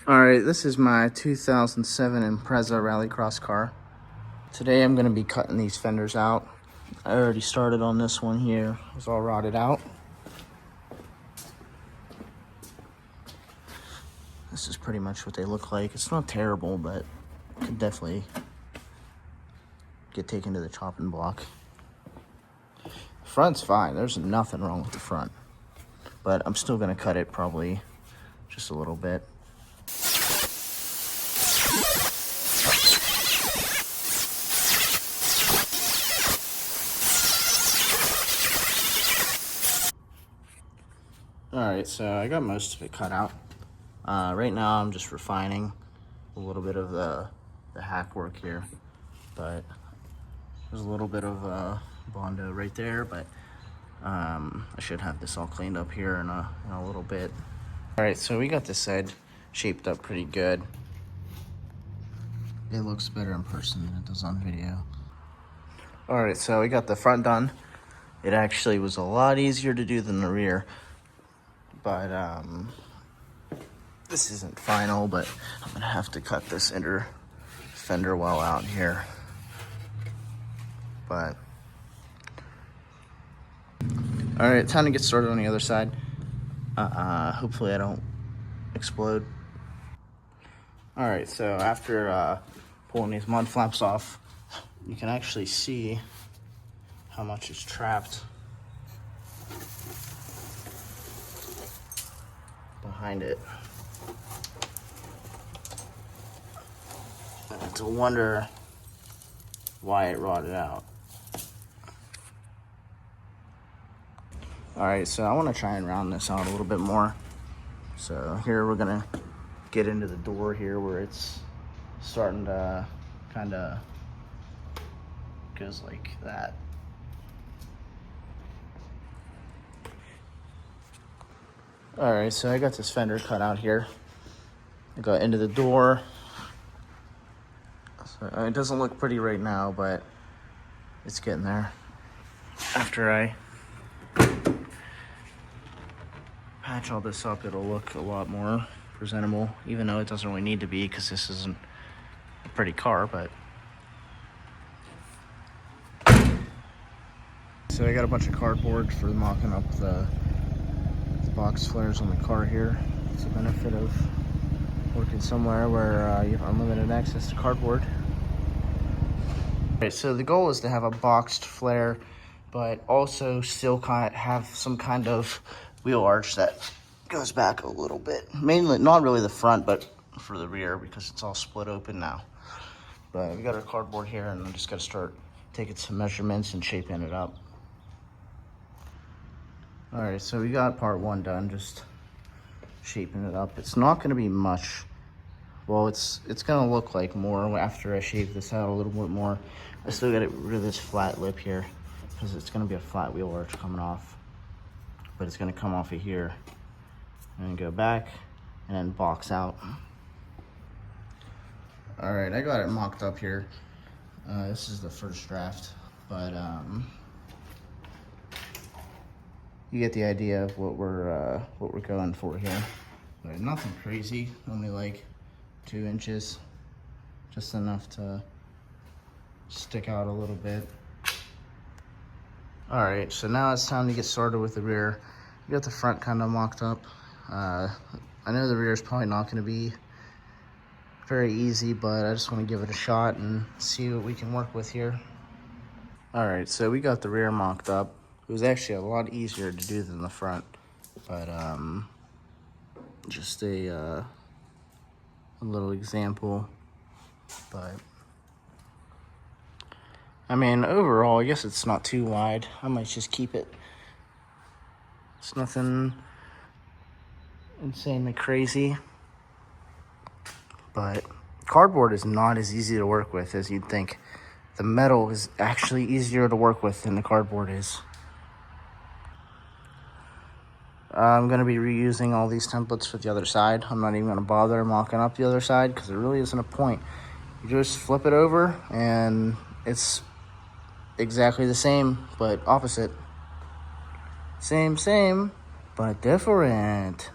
Alright, this is my 2007 Impreza Rallycross car. Today I'm going to be cutting these fenders out. I already started on this one here. It's all rotted out. This is pretty much what they look like. It's not terrible, but could definitely get taken to the chopping block. The front's fine. There's nothing wrong with the front. But I'm still going to cut it probably just a little bit. Alright, so I got most of it cut out. Right now I'm just refining a little bit of the hack work here. But there's a little bit of Bondo right there, but I should have this all cleaned up here in a little bit. Alright, so we got this side shaped up pretty good. It looks better in person than it does on video. Alright, so we got the front done. It actually was a lot easier to do than the rear. But this isn't final, but I'm gonna have to cut this inner fender well out here. But alright, time to get started on the other side. Hopefully I don't explode. Alright, so after pulling these mud flaps off, you can actually see how much is trapped behind it. And it's a wonder why it rotted out. Alright, so I want to try and round this out a little bit more. So here we're gonna get into the door here where it's starting to kind of goes like that. Alright, so I got this fender cut out here. I got into the door. So it doesn't look pretty right now, but it's getting there. After I patch all this up, it'll look a lot more presentable, even though it doesn't really need to be because this isn't a pretty car, but. So I got a bunch of cardboard for mocking up the box flares on the car here. It's a benefit of working somewhere where you have unlimited access to cardboard. Okay, so the goal is to have a boxed flare, but also still have some kind of wheel arch that goes back a little bit. Mainly, not really the front, but for the rear because it's all split open now. But we got our cardboard here and I'm just gotta start taking some measurements and shaping it up. Alright, so we got part one done, just shaping it up. It's not gonna be much. Well, it's gonna look like more after I shape this out a little bit more. I still gotta get rid of this flat lip here because it's gonna be a flat wheel arch coming off. But it's gonna come off of here and then go back and then box out. Alright, I got it mocked up here. This is the first draft, but you get the idea of what we're going for here. But nothing crazy, only like 2 inches, just enough to stick out a little bit. All right, so now it's time to get started with the rear. We got the front kind of mocked up. I know the rear is probably not going to be very easy, but I just want to give it a shot and see what we can work with here. All right, so we got the rear mocked up. It was actually a lot easier to do than the front, but just a little example. But I mean, overall, I guess it's not too wide. I might just keep it. It's nothing insanely crazy, but cardboard is not as easy to work with as you'd think. The metal is actually easier to work with than the cardboard is. I'm going to be reusing all these templates for the other side. I'm not even going to bother mocking up the other side because there really isn't a point. You just flip it over and it's exactly the same, but opposite. Same, but different.